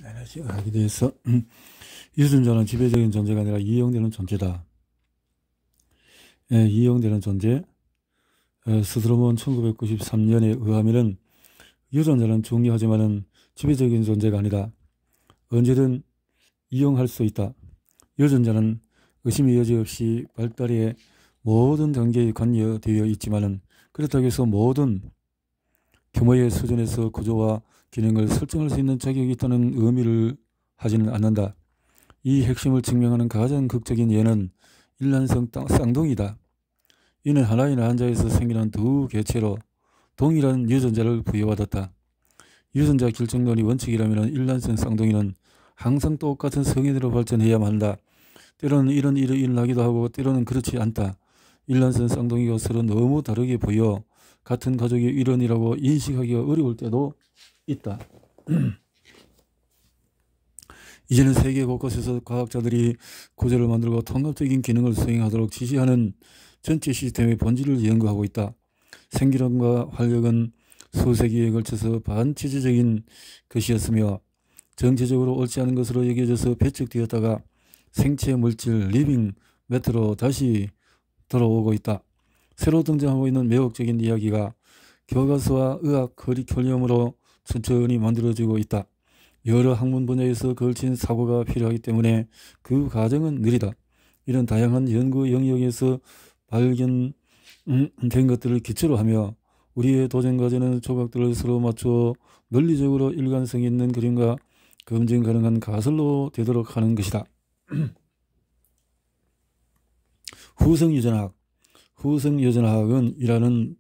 에너지가 하게 돼서 유전자는 지배적인 존재가 아니라 이용되는 존재다. 이용되는 존재. 스트롬은 1993년에 의하면은 유전자는 중요하지만은 지배적인 존재가 아니다. 언제든 이용할 수 있다. 유전자는 의심의 여지 없이 발달의 모든 단계에 관여되어 있지만은 그렇다고 해서 모든 규모의 수준에서 구조와 기능을 설정할 수 있는 자격이 있다는 의미를 하지는 않는다. 이 핵심을 증명하는 가장 극적인 예는 일란성 쌍둥이다. 이는 하나의 난자에서 생기는 두 개체로 동일한 유전자를 부여받았다. 유전자 결정론이 원칙이라면 일란성 쌍둥이는 항상 똑같은 성인으로 발전해야만 한다. 때로는 이런 일이 일어나기도 하고 때로는 그렇지 않다. 일란성 쌍둥이가 서로 너무 다르게 보여 같은 가족의 일원이라고 인식하기가 어려울 때도 있다. 이제는 세계 곳곳에서 과학자들이 구조를 만들고 통합적인 기능을 수행하도록 지시하는 전체 시스템의 본질을 연구하고 있다. 생기론과 활력은 수세기에 걸쳐서 반체제적인 것이었으며 정체적으로 옳지 않은 것으로 여겨져서 배척되었다가 생체 물질 리빙 매트로 다시 돌아오고 있다. 새로 등장하고 있는 매혹적인 이야기가 교과서와 의학 커리큘럼으로 천천히 만들어지고 있다. 여러 학문 분야에서 걸친 사고가 필요하기 때문에 그 과정은 느리다. 이런 다양한 연구 영역에서 발견된 것들을 기초로 하며 우리의 도전 과제는 조각들을 서로 맞추어 논리적으로 일관성 있는 그림과 검증 가능한 가설로 되도록 하는 것이다. 후성유전학. 후성유전학은 이라는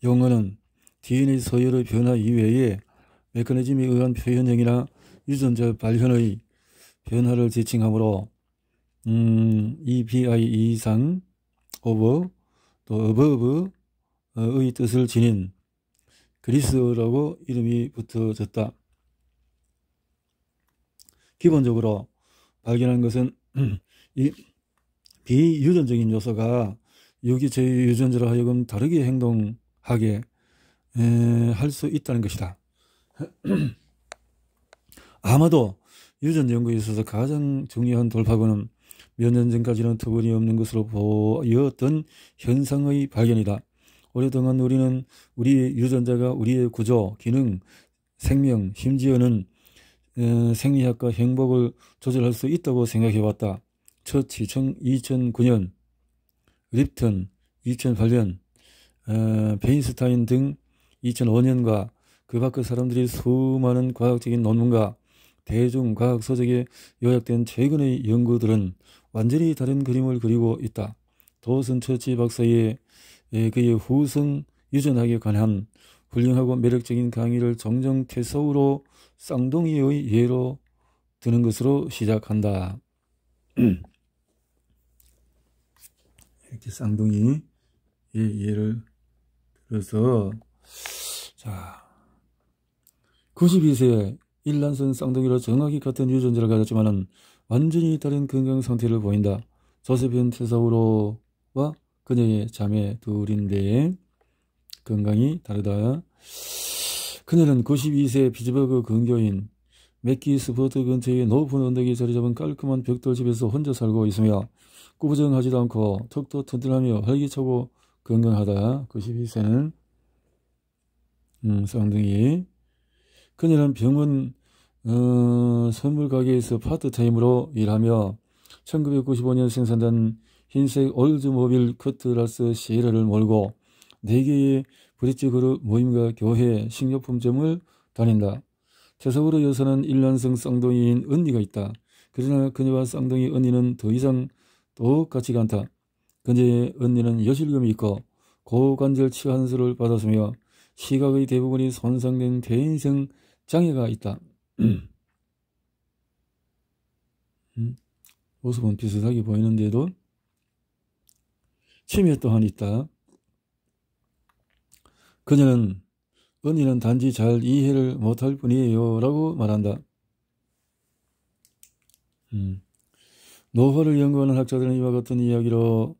용어는 DNA 서열의 변화 이외에 메커니즘에 의한 표현형이나 유전자 발현의 변화를 지칭하므로 EBI 이상 오버 또 어버브의 뜻을 지닌 그리스어라고 이름이 붙어졌다. 기본적으로 발견한 것은 이 비유전적인 요소가 유기체의 유전자로 하여금 다르게 행동하게 할 수 있다는 것이다. 아마도 유전자 연구에 있어서 가장 중요한 돌파구는 몇 년 전까지는 터무니없는 것으로 보였던 현상의 발견이다. 오랫동안 우리는 우리의 유전자가 우리의 구조, 기능, 생명, 심지어는 생리학과 행복을 조절할 수 있다고 생각해왔다. 처치 2009년, 립턴 2008년, 베인스타인 등 2005년과 그 밖의 사람들이 수많은 과학적인 논문과 대중과학 서적에 요약된 최근의 연구들은 완전히 다른 그림을 그리고 있다. 도슨 처치 박사의 그의 후성 유전학에 관한 훌륭하고 매력적인 강의를 종종 테서우로 쌍둥이의 예로 드는 것으로 시작한다. 이렇게 쌍둥이의 예를 들어서 자 92세 일란성 쌍둥이로 정확히 같은 유전자를 가졌지만 완전히 다른 건강 상태를 보인다. 조세편 테사우로와 그녀의 자매 둘인데 건강이 다르다. 그녀는 92세 피츠버그 근교인 맥기스포트 근처의 높은 언덕에 자리 잡은 깔끔한 벽돌집에서 혼자 살고 있으며 꾸부정하지도 않고 턱도 튼튼하며 활기차고 건강하다. 92세는 쌍둥이. 그녀는 병원 선물 가게에서 파트타임으로 일하며 1995년 생산된 흰색 올드모빌 커트라스 시에라를 몰고 4개의 브릿지 그룹 모임과 교회 식료품점을 다닌다. 태석으로 여사는 일란성 쌍둥이인 언니가 있다. 그러나 그녀와 쌍둥이 언니는 더 이상 똑같지가 않다. 그녀의 언니는 여실금이 있고 고관절 치환술을 받았으며 시각의 대부분이 손상된 대인성 장애가 있다. 모습은 비슷하게 보이는데도 치매 또한 있다. 그녀는 언니는 단지 잘 이해를 못할 뿐이에요 라고 말한다. 노화를 연구하는 학자들은 이와 같은 이야기로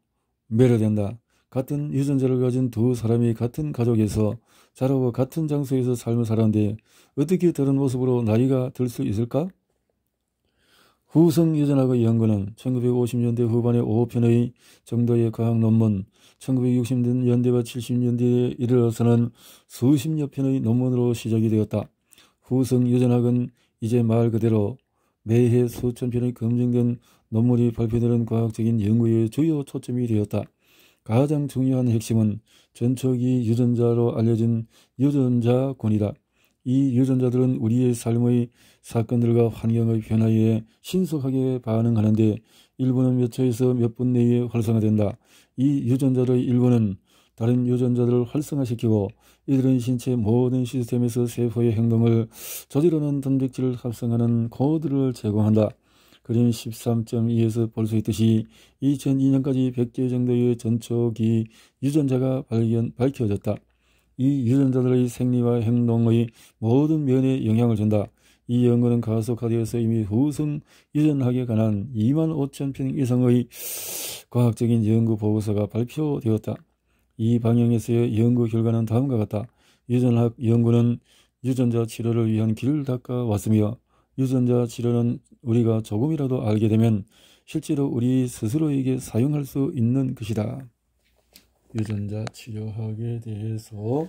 매료된다. 같은 유전자를 가진 두 사람이 같은 가족에서 자라고 같은 장소에서 삶을 살았는데 어떻게 다른 모습으로 나이가 들 수 있을까? 후성 유전학의 연구는 1950년대 후반에 5편의 정도의 과학 논문, 1960년대와 70년대에 이르러서는 수십여 편의 논문으로 시작이 되었다. 후성 유전학은 이제 말 그대로 매해 수천 편의 검증된 논문이 발표되는 과학적인 연구의 주요 초점이 되었다. 가장 중요한 핵심은 전초기 유전자로 알려진 유전자군이다. 이 유전자들은 우리의 삶의 사건들과 환경의 변화에 신속하게 반응하는데 일부는 몇 초에서 몇 분 내에 활성화된다. 이 유전자의 일부는 다른 유전자들을 활성화시키고 이들은 신체 모든 시스템에서 세포의 행동을 저지르는 단백질을 합성하는 코드를 제공한다. 그림 13.2에서 볼 수 있듯이 2002년까지 100개 정도의 전초기 유전자가 밝혀졌다. 이 유전자들의 생리와 행동의 모든 면에 영향을 준다. 이 연구는 가속화되어서 이미 후성 유전학에 관한 25,000편 이상의 과학적인 연구 보고서가 발표되었다. 이 방향에서의 연구 결과는 다음과 같다. 유전학 연구는 유전자 치료를 위한 길을 닦아왔으며 유전자 치료는 우리가 조금이라도 알게 되면 실제로 우리 스스로에게 사용할 수 있는 것이다. 유전자 치료학에 대해서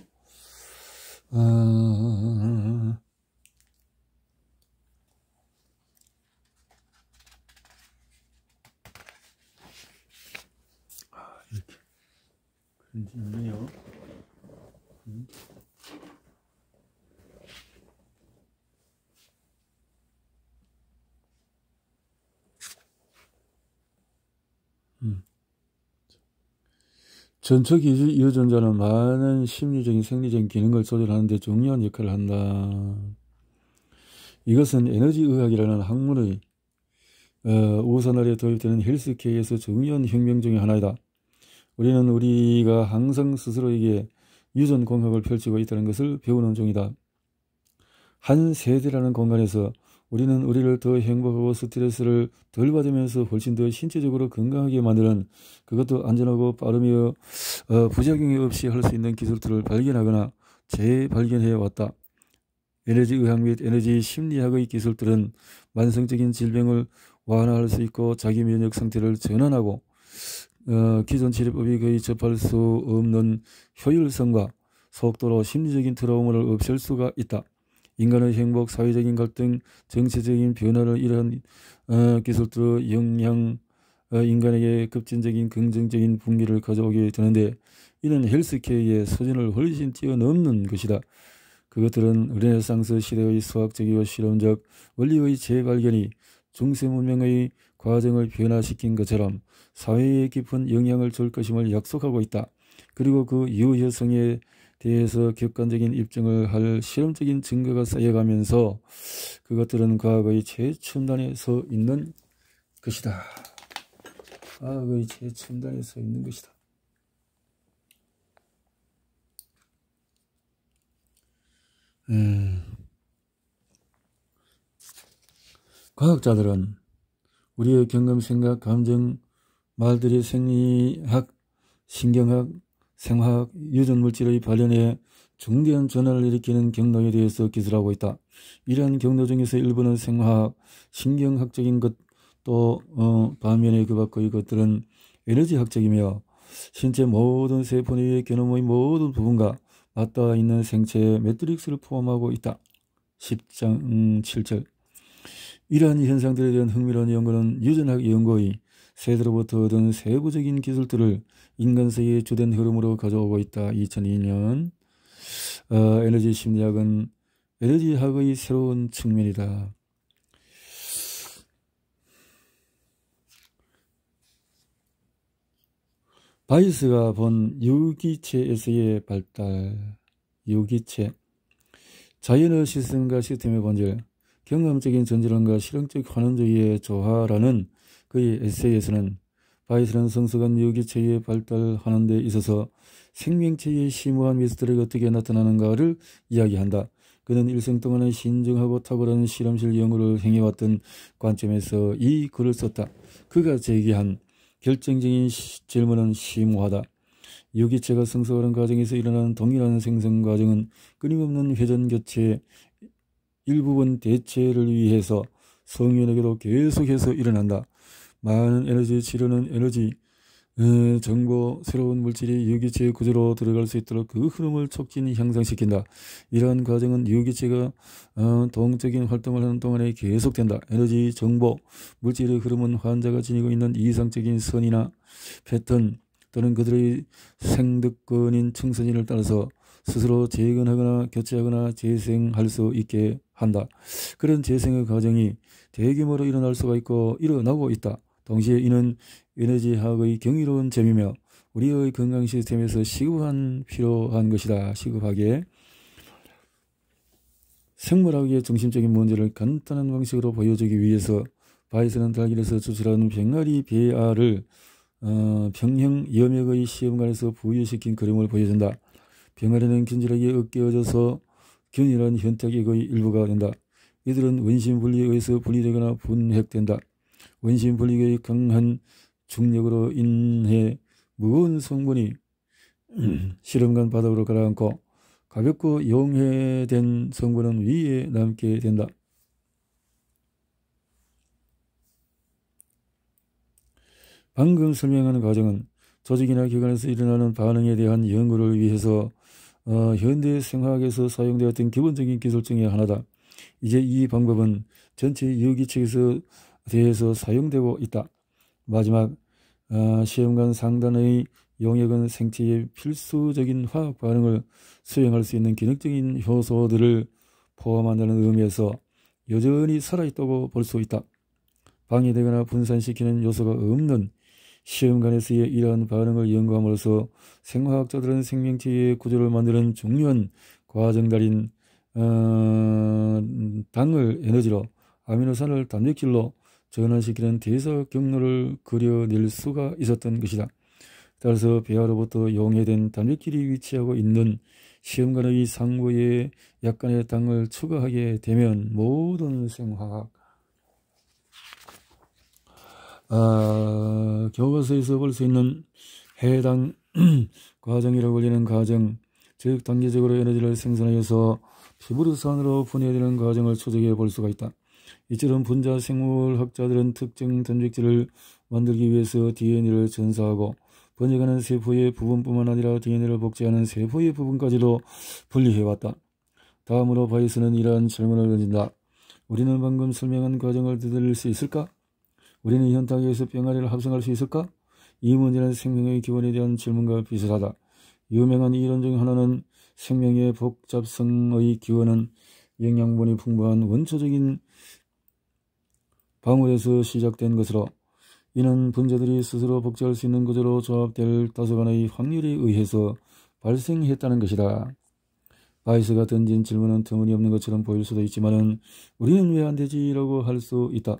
이렇게 그런 게 있네요. 전초기 유전자는 많은 심리적인 생리적인 기능을 조절하는 데 중요한 역할을 한다. 이것은 에너지의학이라는 학문의 우선 아래 도입되는 헬스케어에서 중요한 혁명 중의 하나이다. 우리는 우리가 항상 스스로에게 유전 공학을 펼치고 있다는 것을 배우는 중이다. 한 세대라는 공간에서 우리는 우리를 더 행복하고 스트레스를 덜 받으면서 훨씬 더 신체적으로 건강하게 만드는, 그것도 안전하고 빠르며 부작용이 없이 할 수 있는 기술들을 발견하거나 재발견해 왔다. 에너지의학 및 에너지 심리학의 기술들은 만성적인 질병을 완화할 수 있고 자기 면역 상태를 전환하고 기존 치료법이 거의 접할 수 없는 효율성과 속도로 심리적인 트라우마를 없앨 수가 있다. 인간의 행복, 사회적인 갈등, 정치적인 변화를 이러한 기술들의 영향 인간에게 급진적인 긍정적인 분기를 가져오게 되는데 이는 헬스케어의 수준을 훨씬 뛰어넘는 것이다. 그것들은 르네상스 시대의 수학적이고 실험적 원리의 재발견이 중세 문명의 과정을 변화시킨 것처럼 사회에 깊은 영향을 줄 것임을 약속하고 있다. 그리고 그 유효성에 대해서 객관적인 입증을 할 실험적인 증거가 쌓여가면서 그것들은 과학의 최첨단에 서 있는 것이다. 과학의 최첨단에 서 있는 것이다. 과학자들은 우리의 경험, 생각, 감정, 말들의 생리학, 신경학, 생화학, 유전물질의 발현에 중대한 전환을 일으키는 경로에 대해서 기술하고 있다. 이러한 경로 중에서 일부는 생화학, 신경학적인 것, 또 반면에 그 밖의 것들은 에너지학적이며 신체 모든 세포 내의 게놈의 모든 부분과 맞닿아 있는 생체의 매트릭스를 포함하고 있다. 10장 7절. 이러한 현상들에 대한 흥미로운 연구는 유전학 연구의 세대로부터 얻은 세부적인 기술들을 인간사회의 주된 흐름으로 가져오고 있다. 2002년 에너지 심리학은 에너지학의 새로운 측면이다. 바이스가 본 유기체에서의 발달. 유기체, 자연의 시스템과 시스템의 본질, 경험적인 전질환과 실험적 환원주의의 조화라는 그의 에세이에서는 바이스는 성숙한 유기체의 발달하는 데 있어서 생명체의 심오한 미스터리가 어떻게 나타나는가를 이야기한다. 그는 일생 동안의 신중하고 탁월한 실험실 연구를 행해왔던 관점에서 이 글을 썼다. 그가 제기한 결정적인 질문은 심오하다. 유기체가 성숙하는 과정에서 일어나는 동일한 생성 과정은 끊임없는 회전 교체, 일부분 대체를 위해서 성인에게도 계속해서 일어난다. 많은 에너지 치료는 에너지 정보, 새로운 물질이 유기체의 구조로 들어갈 수 있도록 그 흐름을 촉진 향상시킨다. 이러한 과정은 유기체가 동적인 활동을 하는 동안에 계속된다. 에너지, 정보, 물질의 흐름은 환자가 지니고 있는 이상적인 선이나 패턴 또는 그들의 생득권인 청선인을 따라서 스스로 재건하거나 교체하거나 재생할 수 있게 한다. 그런 재생의 과정이 대규모로 일어날 수가 있고 일어나고 있다. 동시에 이는 에너지학의 경이로운 점이며 우리의 건강 시스템에서 필요한 것이다. 시급하게 생물학의 중심적인 문제를 간단한 방식으로 보여주기 위해서 바이스는 달걀에서 추출한 병아리 배아를 평형 염액의 시험관에서 부여시킨 그림을 보여준다. 병아리는 균질하게 으깨어져서 균일한 현탁액의 일부가 된다. 이들은 원심분리에 의해서 분리되거나 분핵된다. 원심분리의 강한 중력으로 인해 무거운 성분이 실험관 바닥으로 가라앉고 가볍고 용해된 성분은 위에 남게 된다. 방금 설명한 과정은 조직이나 기관에서 일어나는 반응에 대한 연구를 위해서 현대 생화학에서 사용되었던 기본적인 기술 중에 하나다. 이제 이 방법은 전체 유기체에서 대해서 사용되고 있다. 마지막 시험관 상단의 용액은 생체의 필수적인 화학 반응을 수행할 수 있는 기능적인 효소들을 포함한다는 의미에서 여전히 살아있다고 볼 수 있다. 방해되거나 분산시키는 요소가 없는 시험관에서의 이러한 반응을 연구함으로써 생화학자들은 생명체의 구조를 만드는 중요한 과정달인 당을 에너지로 아미노산을 단백질로 전환시키는 대사 경로를 그려낼 수가 있었던 것이다. 따라서 배아로부터 용해된 단백질이 위치하고 있는 시험관의 상부에 약간의 당을 추가하게 되면 모든 생화학 교과서에서 볼 수 있는 해당 과정이라고 불리는 과정, 즉 단계적으로 에너지를 생산하여서 피부르산으로 분해되는 과정을 추적해 볼 수가 있다. 이처럼 분자 생물학자들은 특정 단백질을 만들기 위해서 DNA를 전사하고 번역하는 세포의 부분뿐만 아니라 DNA를 복제하는 세포의 부분까지도 분리해왔다. 다음으로 바이스는 이러한 질문을 던진다. 우리는 방금 설명한 과정을 되돌릴 수 있을까? 우리는 현탁에서 병아리를 합성할 수 있을까? 이 문제는 생명의 기원에 대한 질문과 비슷하다. 유명한 이론 중 하나는 생명의 복잡성의 기원은 영양분이 풍부한 원초적인 방울에서 시작된 것으로 이는 분자들이 스스로 복제할 수 있는 구조로 조합될 다소간의 확률에 의해서 발생했다는 것이다. 바이스가 던진 질문은 터무니없는 것처럼 보일 수도 있지만 우리는 왜 안 되지? 라고 할 수 있다.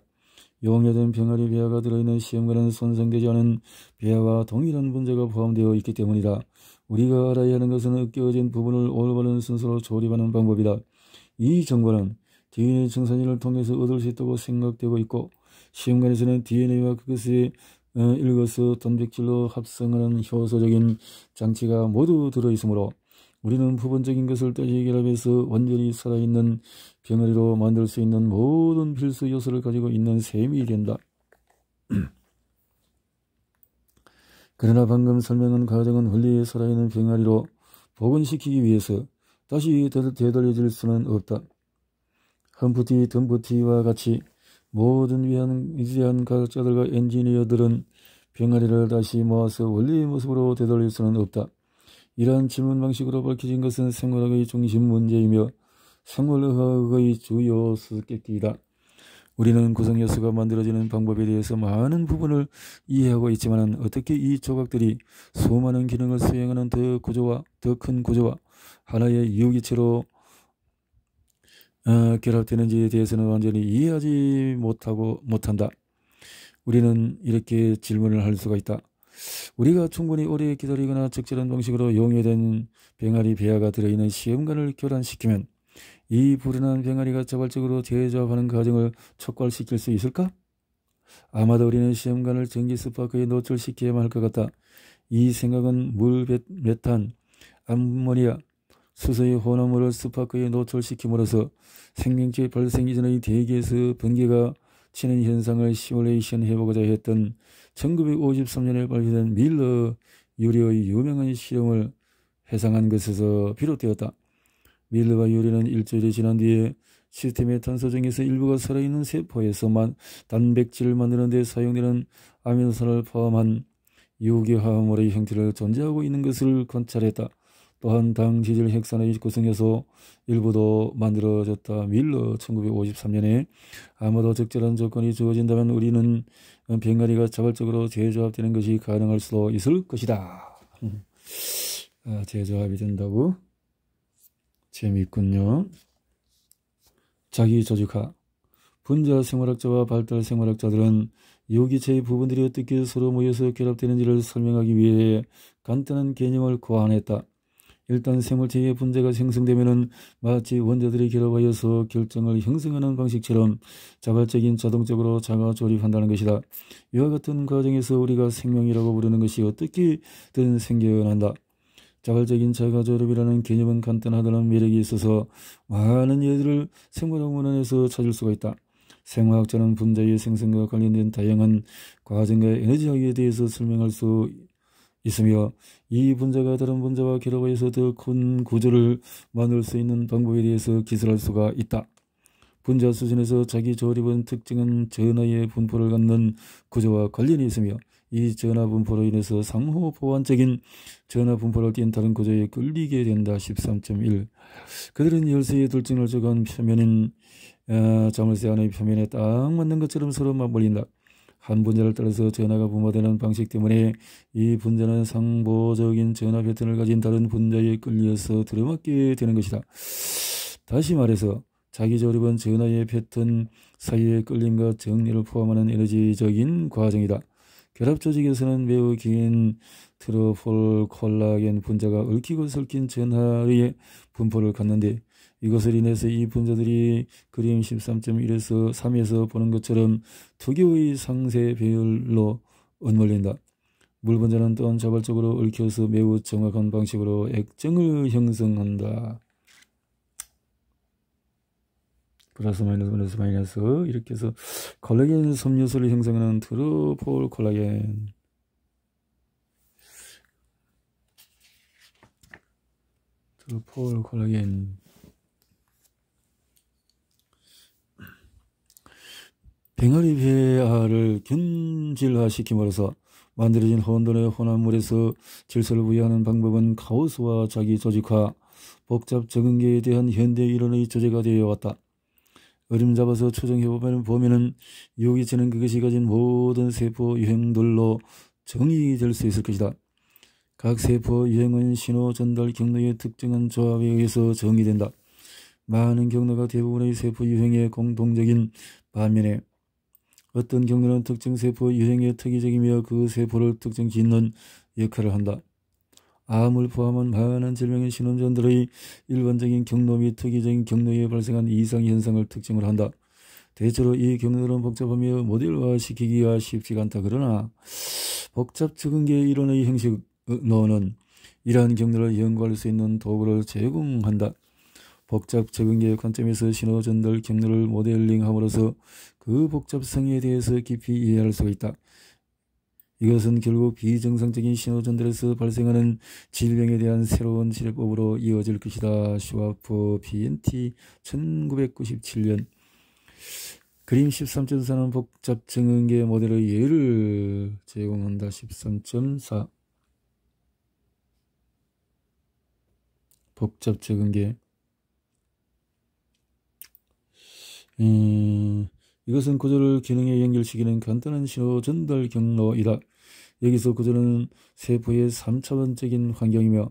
용해된 병아리 배아가 들어있는 시험관은 손상되지 않은 배아와 동일한 분자가 포함되어 있기 때문이다. 우리가 알아야 하는 것은 으깨어진 부분을 올바른 순서로 조립하는 방법이다. 이 정보는 DNA 청산인을 통해서 얻을 수 있다고 생각되고 있고 시험관에서는 DNA와 그것을 읽어서 단백질로 합성하는 효소적인 장치가 모두 들어있으므로 우리는 부분적인 것을 다시 결합해서 완전히 살아있는 병아리로 만들 수 있는 모든 필수 요소를 가지고 있는 셈이 된다. 그러나 방금 설명한 과정은 원래 살아있는 병아리로 복원시키기 위해서 다시 되돌려질 수는 없다. 험프티, 덤프티와 같이 모든 위대한 과학자들과 엔지니어들은 병아리를 다시 모아서 원래의 모습으로 되돌릴 수는 없다. 이러한 질문 방식으로 밝혀진 것은 생물학의 중심 문제이며 생물학의 주요 수수께끼이다. 우리는 구성요소가 만들어지는 방법에 대해서 많은 부분을 이해하고 있지만 어떻게 이 조각들이 수많은 기능을 수행하는 더 큰 구조와 하나의 유기체로 결합되는지에 대해서는 완전히 이해하지 못한다. 우리는 이렇게 질문을 할 수가 있다. 우리가 충분히 오래 기다리거나 적절한 방식으로 용해된 병아리 배아가 들어있는 시험관을 교란시키면 이 불운한 병아리가 자발적으로 재조합하는 과정을 촉발시킬 수 있을까? 아마도 우리는 시험관을 전기 스파크에 노출시켜야만 할 것 같다. 이 생각은 물, 메탄, 암모니아, 수소의 혼합물을 스파크에 노출시킴으로써 생명체 발생 이전의 대기에서 번개가 치는 현상을 시뮬레이션 해보고자 했던 1953년에 발표된 밀러 유리의 유명한 실험을 해상한 것에서 비롯되었다. 밀러가 유리는 일주일이 지난 뒤에 시스템의 탄소 중에서 일부가 살아있는 세포에서만 단백질을 만드는 데 사용되는 아미노산을 포함한 유기화합물의 형태를 존재하고 있는 것을 관찰했다. 또한 당지질 핵산의 구성요소 일부도 만들어졌다. 밀러 1953년에 아마도 적절한 조건이 주어진다면 우리는 병아리가 자발적으로 재조합되는 것이 가능할 수도 있을 것이다. 재조합이 된다고? 재미있군요. 자기조직화. 분자 생물학자와 발달 생물학자들은 유기체의 부분들이 어떻게 서로 모여서 결합되는지를 설명하기 위해 간단한 개념을 고안했다. 일단 생물체의 분자가 생성되면 마치 원자들이 결합하여서 결정을 형성하는 방식처럼 자발적인 자동적으로 자가 조립한다는 것이다. 이와 같은 과정에서 우리가 생명이라고 부르는 것이 어떻게든 생겨난다. 자발적인 자가 조립이라는 개념은 간단하다는 매력이 있어서 많은 예들을 생물학 원론에서 찾을 수가 있다. 생화학자는 분자의 생성과 관련된 다양한 과정과 에너지학에 대해서 설명할 수 있으며 이 분자가 다른 분자와 결합하여서 더 큰 구조를 만들 수 있는 방법에 대해서 기술할 수가 있다. 분자 수준에서 자기 조립은 특정한 전하의 분포를 갖는 구조와 관련이 있으며 이 전하 분포로 인해서 상호 보완적인 전하 분포를 띈 다른 구조에 끌리게 된다. 13.1 그들은 열쇠의 둘중을 적은 표면인 자물쇠 안의 표면에 딱 맞는 것처럼 서로 맞물린다. 한 분자를 따라서 전하가 분포되는 방식 때문에 이 분자는 상보적인 전하 패턴을 가진 다른 분자에 끌려서 들어맞게 되는 것이다. 다시 말해서 자기 조립은 전하의 패턴 사이의 끌림과 정리를 포함하는 에너지적인 과정이다. 결합 조직에서는 매우 긴 트로폴 콜라겐 분자가 얽히고 설킨 전하의 분포를 갖는데 이것을 인해서 이 분자들이 그림 13.1에서 3에서 보는 것처럼 특유의 상세 배열로 엇물린다. 물 분자는 또한 자발적으로 얽혀서 매우 정확한 방식으로 액정을 형성한다. 플러스 마이너스 이렇게 해서 콜라겐 섬유소를 형성하는 트로폴 콜라겐 병아리 배아를 균질화시킴으로써 만들어진 혼돈의 혼합물에서 질서를 부여하는 방법은 카오스와 자기 조직화, 복잡 적응계에 대한 현대 이론의 주제가 되어 왔다. 어림잡아서 추정해보면은 유기체는 그것이 가진 모든 세포 유형들로 정의될 수 있을 것이다. 각 세포 유형은 신호 전달 경로의 특정한 조합에 의해서 정의된다. 많은 경로가 대부분의 세포 유형의 공통적인 반면에 어떤 경로는 특정 세포 유형의 특이적이며 그 세포를 특정 짓는 역할을 한다. 암을 포함한 많은 질병의 신원전들의 일반적인 경로 및 특이적인 경로에 발생한 이상 현상을 특징을 한다. 대체로 이 경로들은 복잡하며 모델화시키기가 쉽지가 않다. 그러나 복잡 적응계 이론의 형식론은 이러한 경로를 연구할 수 있는 도구를 제공한다. 복잡 적응계의 관점에서 신호 전달 경로를 모델링함으로써 그 복잡성에 대해서 깊이 이해할 수가 있다. 이것은 결국 비정상적인 신호 전달에서 발생하는 질병에 대한 새로운 치료법으로 이어질 것이다. 슈와프 BNT 1997년 그림 13.4는 복잡 적응계 모델의 예를 제공한다. 13.4 복잡 적응계 이것은 구조를 기능에 연결시키는 간단한 신호 전달 경로이다. 여기서 구조는 세포의 3차원적인 환경이며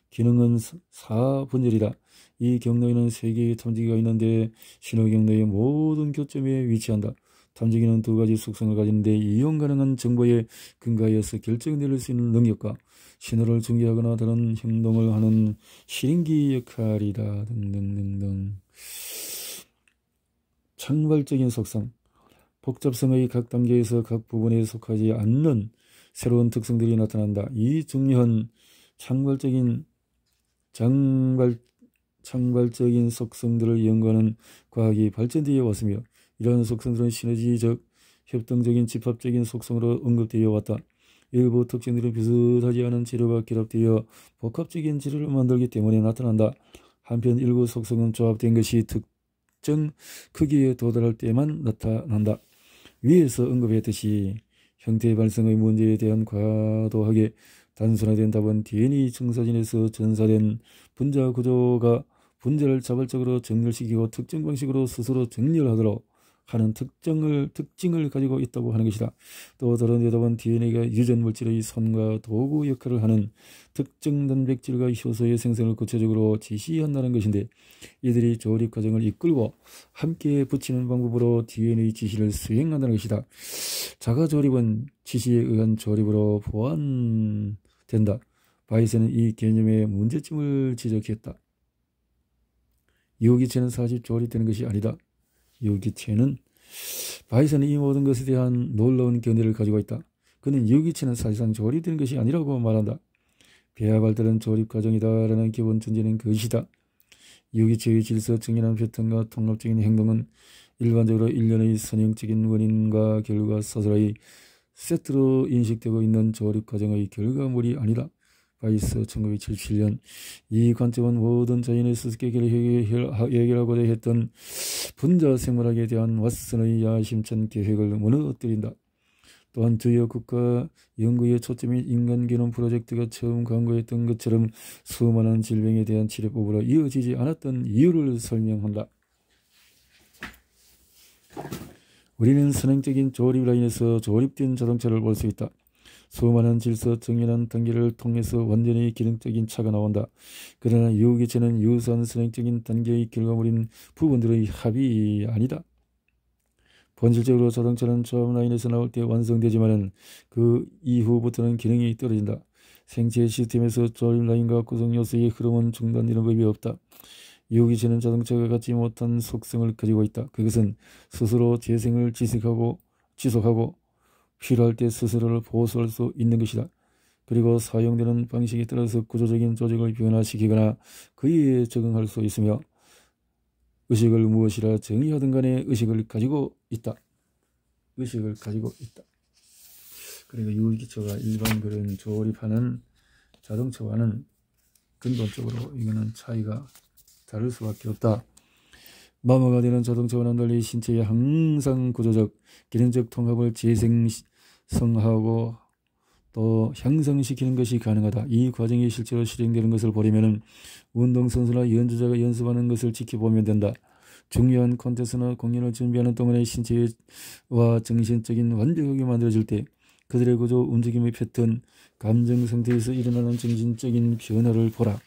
기능은 4분절이다. 이 경로에는 3개의 탐지기가 있는데 신호 경로의 모든 교점에 위치한다. 탐지기는 2가지 속성을 가지는데 이용 가능한 정보에 근거하여서 결정 내릴 수 있는 능력과 신호를 중계하거나 다른 행동을 하는 실행기 역할이다. 등등등등. 창발적인 속성. 복잡성의 각 단계에서 각 부분에 속하지 않는 새로운 특성들이 나타난다. 이 중요한 창발적인 속성들을 연구하는 과학이 발전되어 왔으며 이러한 속성들은 시너지적, 협동적인, 집합적인 속성으로 언급되어 왔다. 일부 특징들은 비슷하지 않은 재료가 결합되어 복합적인 재료를 만들기 때문에 나타난다. 한편 일부 속성은 조합된 것이 특정 크기에 도달할 때만 나타난다. 위에서 언급했듯이 형태 발생의 문제에 대한 과도하게 단순화된 답은 DNA 청사진에서 전사된 분자 구조가 분자를 자발적으로 정렬시키고 특정 방식으로 스스로 정렬하도록 하는 특징을 가지고 있다고 하는 것이다. 또 다른 대답은 DNA가 유전물질의 선과 도구 역할을 하는 특정 단백질과 효소의 생성을 구체적으로 지시한다는 것인데 이들이 조립 과정을 이끌고 함께 붙이는 방법으로 DNA 지시를 수행한다는 것이다. 자가 조립은 지시에 의한 조립으로 보완된다. 바이슨은 이 개념의 문제점을 지적했다. 유기체는 사실 조립되는 것이 아니다. 유기체는 바이슨은 이 모든 것에 대한 놀라운 견해를 가지고 있다. 그는 유기체는 사실상 조립되는 것이 아니라고 말한다. 배아 발달은 조립 과정이다라는 기본 전제는 그것이다. 유기체의 질서, 정연한 패턴과 통합적인 행동은 일반적으로 일련의 선형적인 원인과 결과 사슬의 세트로 인식되고 있는 조립 과정의 결과물이 아니다. 바이스 1977년. 이 관점은 모든 자연의 수수께끼를 해결하고자 했던 분자 생물학에 대한 왓슨의 야심찬 계획을 무너뜨린다. 또한 주요 국가 연구의 초점이 인간 게놈 프로젝트가 처음 광고했던 것처럼 수많은 질병에 대한 치료법으로 이어지지 않았던 이유를 설명한다. 우리는 선행적인 조립 라인에서 조립된 자동차를 볼 수 있다. 수많은 질서 정연한 단계를 통해서 완전히 기능적인 차가 나온다. 그러나 유기체는 유사한 선행적인 단계의 결과물인 부분들의 합이 아니다. 본질적으로 자동차는 처음 라인에서 나올 때 완성되지만 그 이후부터는 기능이 떨어진다. 생체 시스템에서 조립 라인과 구성 요소의 흐름은 중단되는 법이 없다. 유기체는 자동차가 갖지 못한 속성을 가지고 있다. 그것은 스스로 재생을 지속하고 필요할 때 스스로를 보수할 수 있는 것이다. 그리고 사용되는 방식에 따라서 구조적인 조직을 변화시키거나 그에 적응할 수 있으며 의식을 무엇이라 정의하든 간에 의식을 가지고 있다. 그리고 유기체가 일반 그런 조립하는 자동차와는 근본적으로 이거는 차이가 다를 수밖에 없다. 마모가 되는 자동차와는 달리 신체에 항상 구조적, 기능적 통합을 재생성하고 또 향상시키는 것이 가능하다. 이 과정이 실제로 실행되는 것을 보려면 운동선수나 연주자가 연습하는 것을 지켜보면 된다. 중요한 콘테스트나 공연을 준비하는 동안의 신체와 정신적인 완벽하게 만들어질 때 그들의 구조, 움직임의 패턴, 감정 상태에서 일어나는 정신적인 변화를 보라.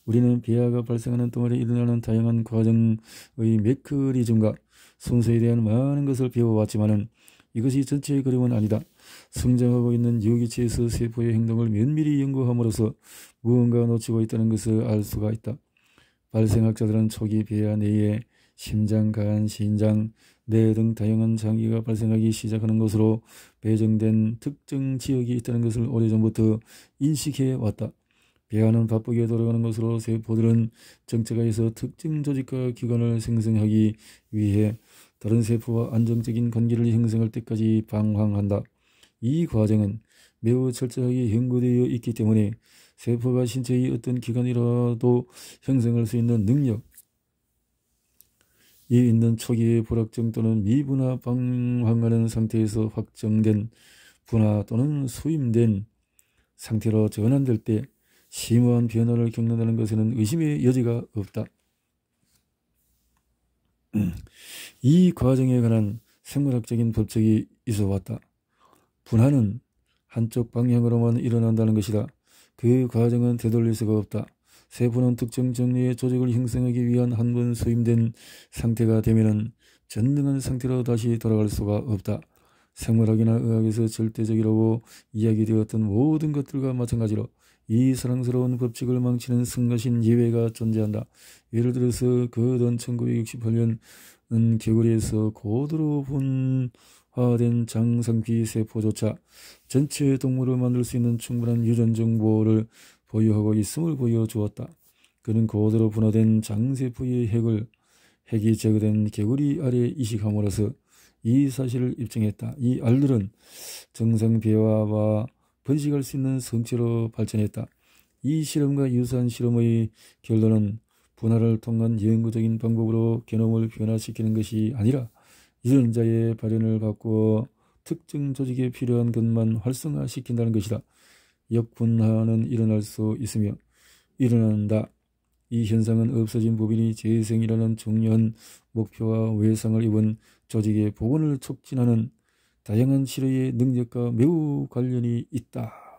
우리는 배아가 발생하는 동안에 일어나는 다양한 과정의 메커니즘과 순서에 대한 많은 것을 배워왔지만 이것이 전체의 그림은 아니다. 성장하고 있는 유기체에서 세포의 행동을 면밀히 연구함으로써 무언가 놓치고 있다는 것을 알 수가 있다. 발생학자들은 초기 배아 내에 심장, 간, 신장, 뇌 등 다양한 장기가 발생하기 시작하는 것으로 배정된 특정 지역이 있다는 것을 오래전부터 인식해 왔다. 배아는 바쁘게 돌아가는 것으로 세포들은 정체가에서 특정 조직과 기관을 생성하기 위해 다른 세포와 안정적인 관계를 형성할 때까지 방황한다. 이 과정은 매우 철저하게 연구되어 있기 때문에 세포가 신체의 어떤 기관이라도 형성할 수 있는 능력이 있는 초기의 불확정 또는 미분화 방황하는 상태에서 확정된 분화 또는 수임된 상태로 전환될 때 심오한 변화를 겪는다는 것에는 의심의 여지가 없다. 이 과정에 관한 생물학적인 법칙이 있어 왔다. 분화는 한쪽 방향으로만 일어난다는 것이다. 그 과정은 되돌릴 수가 없다. 세포는 특정 종류의 조직을 형성하기 위한 한 번 수임된 상태가 되면 전능한 상태로 다시 돌아갈 수가 없다. 생물학이나 의학에서 절대적이라고 이야기되었던 모든 것들과 마찬가지로 이 사랑스러운 법칙을 망치는 성가신 예외가 존재한다. 예를 들어서 거던 1968년 개구리에서 고도로 분화된 장상피 세포조차 전체 동물을 만들 수 있는 충분한 유전 정보를 보유하고 있음을 보여주었다. 그는 고도로 분화된 장세포의 핵이 제거된 개구리 아래 이식함으로써 이 사실을 입증했다. 이 알들은 정상 배화와 번식할 수 있는 성체로 발전했다. 이 실험과 유사한 실험의 결론은 분화를 통한 영구적인 방법으로 게놈을 변화시키는 것이 아니라 유전자의 발현을 바꾸어 특정 조직에 필요한 것만 활성화시킨다는 것이다. 역분화는 일어날 수 있으며 일어난다. 이 현상은 없어진 부분이 재생이라는 중요한 목표와 외상을 입은 조직의 복원을 촉진하는 다양한 치료의 능력과 매우 관련이 있다.